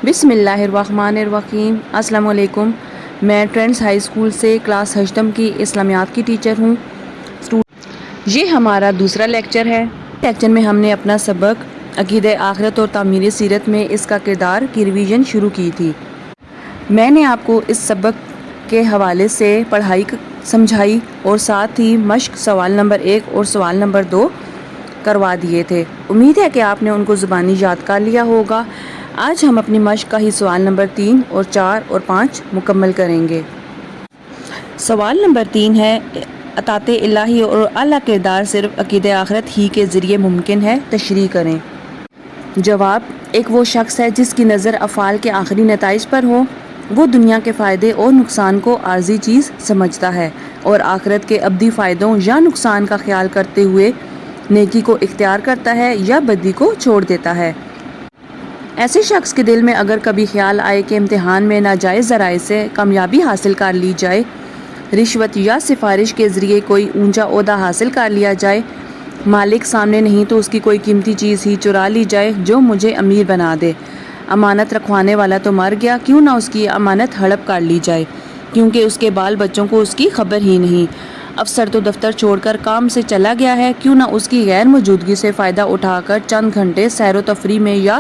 بسم اللہ الرحمن الرحیم۔ السلام علیکم۔ میں ٹرینڈز ہائی اسکول سے کلاس ہشتم کی اسلامیات کی ٹیچر ہوں۔ یہ ہمارا دوسرا لیکچر ہے۔ لیکچر میں ہم نے اپنا سبق عقیدہ آخرت اور تعمیر سیرت میں اس کا کردار کی ریویژن شروع کی تھی۔ میں نے آپ کو اس سبق کے حوالے سے پڑھائی سمجھائی اور ساتھ ہی مشق سوال نمبر 1 اور سوال نمبر 2 کروا دیے تھے۔ امید ہے کہ آپ نے ان کو زبانی یاد کر لیا ہوگا۔ آج ہم اپنی مشق کا ہی سوال نمبر 3 اور 4 اور 5 مکمل کریں گے۔ سوال نمبر 3 ہے، اطاعت الہی اور اعلیٰ کردار صرف عقیدہ آخرت ہی کے ذریعے ممکن ہے، تشریح کریں۔ جواب: ایک وہ شخص ہے جس کی نظر افعال کے آخری نتائج پر ہو۔ وہ دنیا کے فائدے اور نقصان کو عارضی چیز سمجھتا ہے اور آخرت کے ابدی فائدوں یا نقصان کا خیال کرتے ہوئے نیکی کو اختیار کرتا ہے یا بدی کو چھوڑ دیتا ہے۔ ایسے شخص کے دل میں اگر کبھی خیال آئے کہ امتحان میں ناجائز ذرائع سے کامیابی حاصل کر لی جائے، رشوت یا سفارش کے ذریعے کوئی اونچا عہدہ حاصل کر لیا جائے، مالک سامنے نہیں تو اس کی کوئی قیمتی چیز ہی چرا لی جائے جو مجھے امیر بنا دے، امانت رکھوانے والا تو مر گیا، کیوں نہ اس کی امانت ہڑپ کر لی جائے کیونکہ اس کے بال بچوں کو اس کی خبر ہی نہیں، افسر تو دفتر چھوڑ کر کام سے چلا گیا ہے، کیوں نہ اس کی غیر موجودگی سے فائدہ اٹھا کر چند گھنٹے سیر و تفریح میں یا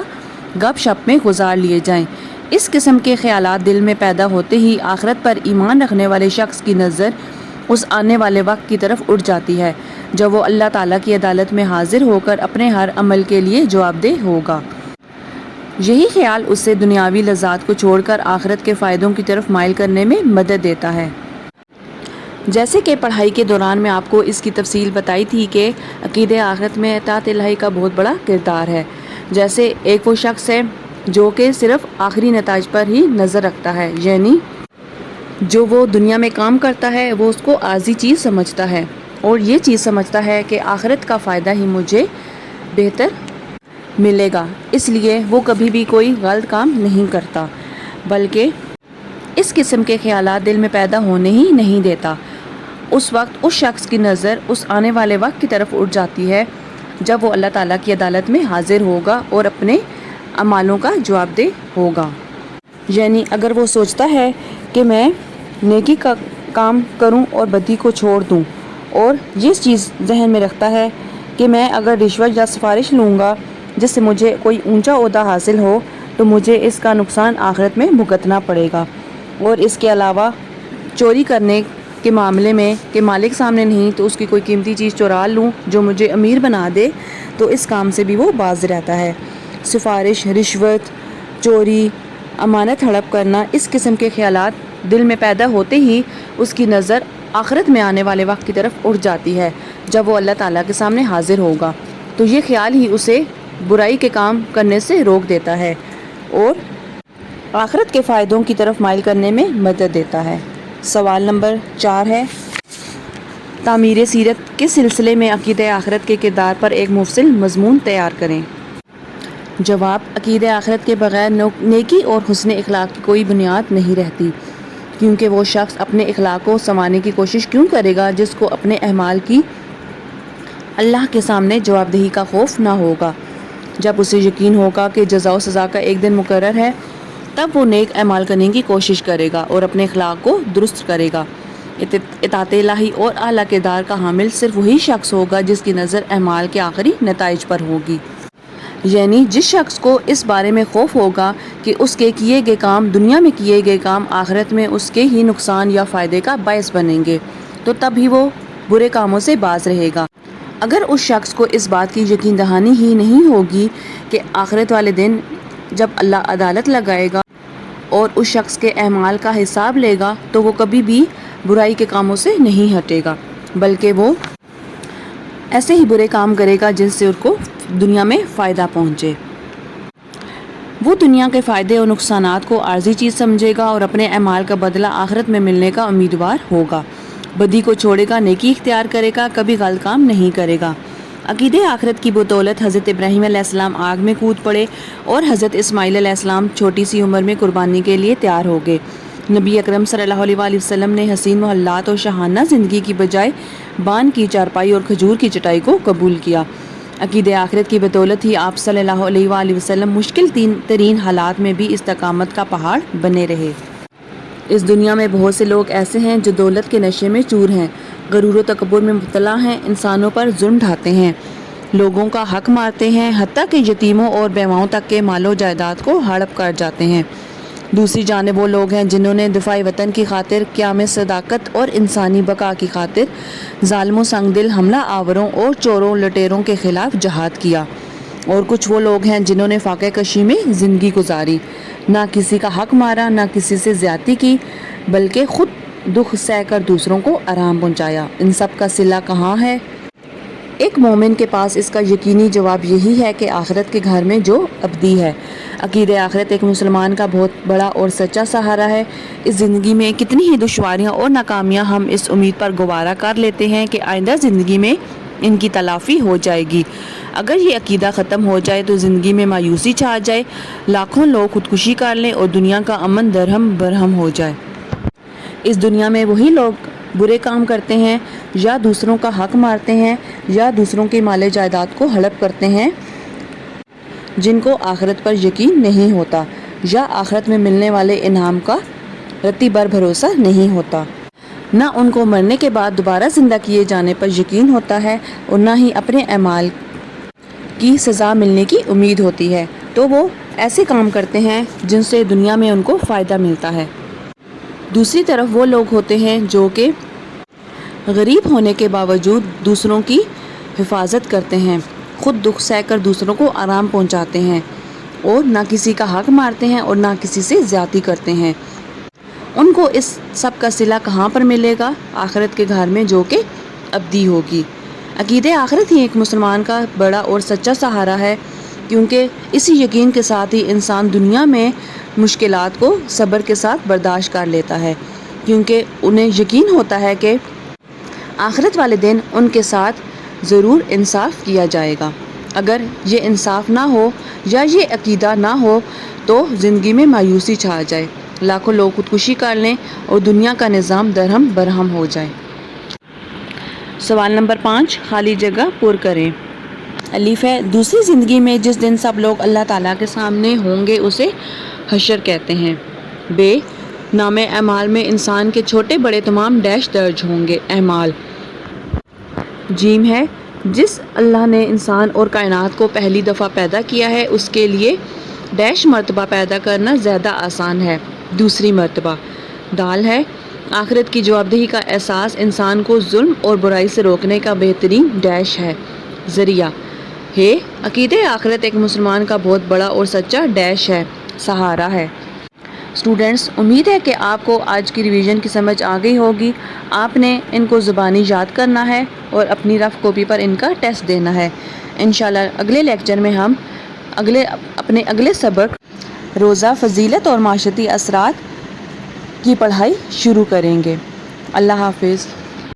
گپ شپ میں گزار لیے جائیں۔ اس قسم کے خیالات دل میں پیدا ہوتے ہی آخرت پر ایمان رکھنے والے شخص کی نظر اس آنے والے وقت کی طرف اٹھ جاتی ہے جب وہ اللہ تعالیٰ کی عدالت میں حاضر ہو کر اپنے ہر عمل کے لیے جواب دہ ہوگا۔ یہی خیال اسے دنیاوی لذات کو چھوڑ کر آخرت کے فائدوں کی طرف مائل کرنے میں مدد دیتا ہے۔ جیسے کہ پڑھائی کے دوران میں آپ کو اس کی تفصیل بتائی تھی کہ عقیدہ آخرت میں اطاعت الہی کا بہت بڑا کردار ہے۔ جیسے ایک وہ شخص ہے جو کہ صرف آخری نتائج پر ہی نظر رکھتا ہے، یعنی جو وہ دنیا میں کام کرتا ہے وہ اس کو عارضی چیز سمجھتا ہے اور یہ چیز سمجھتا ہے کہ آخرت کا فائدہ ہی مجھے بہتر ملے گا، اس لیے وہ کبھی بھی کوئی غلط کام نہیں کرتا، بلکہ اس قسم کے خیالات دل میں پیدا ہونے ہی نہیں دیتا۔ اس وقت اس شخص کی نظر اس آنے والے وقت کی طرف اٹھ جاتی ہے جب وہ اللہ تعالیٰ کی عدالت میں حاضر ہوگا اور اپنے اعمالوں کا جواب دہ ہوگا۔ یعنی اگر وہ سوچتا ہے کہ میں نیکی کا کام کروں اور بدی کو چھوڑ دوں اور یہ چیز ذہن میں رکھتا ہے کہ میں اگر رشوت یا سفارش لوں گا جس سے مجھے کوئی اونچا عہدہ حاصل ہو تو مجھے اس کا نقصان آخرت میں بھگتنا پڑے گا، اور اس کے علاوہ چوری کرنے کے معاملے میں کہ مالک سامنے نہیں تو اس کی کوئی قیمتی چیز چرا لوں جو مجھے امیر بنا دے، تو اس کام سے بھی وہ باز رہتا ہے۔ سفارش، رشوت، چوری، امانت ہڑپ کرنا، اس قسم کے خیالات دل میں پیدا ہوتے ہی اس کی نظر آخرت میں آنے والے وقت کی طرف اٹھ جاتی ہے جب وہ اللہ تعالیٰ کے سامنے حاضر ہوگا، تو یہ خیال ہی اسے برائی کے کام کرنے سے روک دیتا ہے اور آخرت کے فائدوں کی طرف مائل کرنے میں مدد دیتا ہے۔ سوال نمبر 4 ہے، تعمیر سیرت کے سلسلے میں عقیدہ آخرت کے کردار پر ایک مفصل مضمون تیار کریں۔ جواب: عقیدہ آخرت کے بغیر نیکی اور حسن اخلاق کی کوئی بنیاد نہیں رہتی، کیونکہ وہ شخص اپنے اخلاق کو سنوارنے کی کوشش کیوں کرے گا جس کو اپنے اعمال کی اللہ کے سامنے جواب دہی کا خوف نہ ہوگا۔ جب اسے یقین ہوگا کہ جزا و سزا کا ایک دن مقرر ہے، تب وہ نیک اعمال کرنے کی کوشش کرے گا اور اپنے اخلاق کو درست کرے گا۔ اطاعت الہی اور اعلیٰ کردار کا حامل صرف وہی شخص ہوگا جس کی نظر اعمال کے آخری نتائج پر ہوگی، یعنی جس شخص کو اس بارے میں خوف ہوگا کہ اس کے کیے گئے کام، دنیا میں کیے گئے کام آخرت میں اس کے ہی نقصان یا فائدے کا باعث بنیں گے، تو تب ہی وہ برے کاموں سے باز رہے گا۔ اگر اس شخص کو اس بات کی یقین دہانی ہی نہیں ہوگی کہ آخرت والے دن جب اللہ عدالت لگائے گا اور اس شخص کے اعمال کا حساب لے گا تو وہ کبھی بھی برائی کے کاموں سے نہیں ہٹے گا، بلکہ وہ ایسے ہی برے کام کرے گا جن سے اس کو دنیا میں فائدہ پہنچے۔ وہ دنیا کے فائدے اور نقصانات کو عارضی چیز سمجھے گا اور اپنے اعمال کا بدلہ آخرت میں ملنے کا امیدوار ہوگا، بدی کو چھوڑے گا، نیکی اختیار کرے گا، کبھی غلط کام نہیں کرے گا۔ عقیدہ آخرت کی بدولت حضرت ابراہیم علیہ السلام آگ میں کود پڑے اور حضرت اسماعیل علیہ السلام چھوٹی سی عمر میں قربانی کے لیے تیار ہو گئے۔ نبی اکرم صلی اللہ علیہ وآلہ وسلم نے حسین محلات اور شاہانہ زندگی کی بجائے بان کی چارپائی اور کھجور کی چٹائی کو قبول کیا۔ عقیدہ آخرت کی بدولت ہی آپ صلی اللہ علیہ وآلہ وسلم مشکل ترین حالات میں بھی استقامت کا پہاڑ بنے رہے۔ اس دنیا میں بہت سے لوگ ایسے ہیں جو دولت کے نشے میں چور ہیں، غرور و تکبر میں مبتلا ہیں، انسانوں پر ظلم ڈھاتے ہیں، لوگوں کا حق مارتے ہیں، حتیٰ کہ یتیموں اور بیواؤں تک کے مال و جائیداد کو ہڑپ کر جاتے ہیں۔ دوسری جانب وہ لوگ ہیں جنہوں نے دفاع وطن کی خاطر، قیام صداقت اور انسانی بقا کی خاطر ظالموں، سنگ دل حملہ آوروں اور چوروں لٹیروں کے خلاف جہاد کیا، اور کچھ وہ لوگ ہیں جنہوں نے فاقہ کشی میں زندگی گزاری، نہ کسی کا حق مارا، نہ کسی سے زیادتی کی، بلکہ خود دکھ سہ کر دوسروں کو آرام پہنچایا۔ ان سب کا صلہ کہاں ہے؟ ایک مومن کے پاس اس کا یقینی جواب یہی ہے کہ آخرت کے گھر میں جو ابدی ہے۔ عقیدہ آخرت ایک مسلمان کا بہت بڑا اور سچا سہارا ہے۔ اس زندگی میں کتنی ہی دشواریاں اور ناکامیاں ہم اس امید پر گوارا کر لیتے ہیں کہ آئندہ زندگی میں ان کی تلافی ہو جائے گی۔ اگر یہ عقیدہ ختم ہو جائے تو زندگی میں مایوسی چھا جائے، لاکھوں لوگ خودکشی کر لیں اور دنیا کا امن درہم برہم ہو جائے۔ اس دنیا میں وہی لوگ برے کام کرتے ہیں، یا دوسروں کا حق مارتے ہیں، یا دوسروں کے مال جائیداد کو ہڑپ کرتے ہیں، جن کو آخرت پر یقین نہیں ہوتا، یا آخرت میں ملنے والے انعام کا رتی بھر بھروسہ نہیں ہوتا، نہ ان کو مرنے کے بعد دوبارہ زندہ کیے جانے پر یقین ہوتا ہے، اور نہ ہی اپنے اعمال کی سزا ملنے کی امید ہوتی ہے، تو وہ ایسے کام کرتے ہیں جن سے دنیا میں ان کو فائدہ ملتا ہے۔ دوسری طرف وہ لوگ ہوتے ہیں جو کہ غریب ہونے کے باوجود دوسروں کی حفاظت کرتے ہیں، خود دکھ سہ کر دوسروں کو آرام پہنچاتے ہیں، اور نہ کسی کا حق مارتے ہیں اور نہ کسی سے زیادتی کرتے ہیں۔ ان کو اس سب کا صلہ کہاں پر ملے گا؟ آخرت کے گھر میں جو کہ ابدی ہوگی۔ عقیدہ آخرت ہی ایک مسلمان کا بڑا اور سچا سہارا ہے، کیونکہ اسی یقین کے ساتھ ہی انسان دنیا میں مشکلات کو صبر کے ساتھ برداشت کر لیتا ہے، کیونکہ انہیں یقین ہوتا ہے کہ آخرت والے دن ان کے ساتھ ضرور انصاف کیا جائے گا۔ اگر یہ انصاف نہ ہو یا یہ عقیدہ نہ ہو تو زندگی میں مایوسی چھا جائے، لاکھوں لوگ خودکشی کر لیں اور دنیا کا نظام درہم برہم ہو جائے۔ سوال نمبر 5، خالی جگہ پر کریں۔ الف ہے، دوسری زندگی میں جس دن سب لوگ اللہ تعالیٰ کے سامنے ہوں گے اسے حشر کہتے ہیں۔ ب، نام اعمال میں انسان کے چھوٹے بڑے تمام ڈیش درج ہوں گے، اعمال۔ جیم ہے، جس اللہ نے انسان اور کائنات کو پہلی دفعہ پیدا کیا ہے اس کے لیے ڈیش مرتبہ پیدا کرنا زیادہ آسان ہے، دوسری مرتبہ۔ دال ہے، آخرت کی جوابدہی کا احساس انسان کو ظلم اور برائی سے روکنے کا بہترین ڈیش ہے، ذریعہ ہے۔ عقیدہ آخرت ایک مسلمان کا بہت بڑا اور سچا ڈیش ہے، سہارا ہے۔ اسٹوڈینٹس، امید ہے کہ آپ کو آج کی ریویژن کی سمجھ آ گئی ہوگی۔ آپ نے ان کو زبانی یاد کرنا ہے اور اپنی رف کاپی پر ان کا ٹیسٹ دینا ہے۔ انشاءاللہ اگلے لیکچر میں ہم اپنے اگلے سبق روزہ، فضیلت اور معاشرتی اثرات کی پڑھائی شروع کریں گے۔ اللہ حافظ۔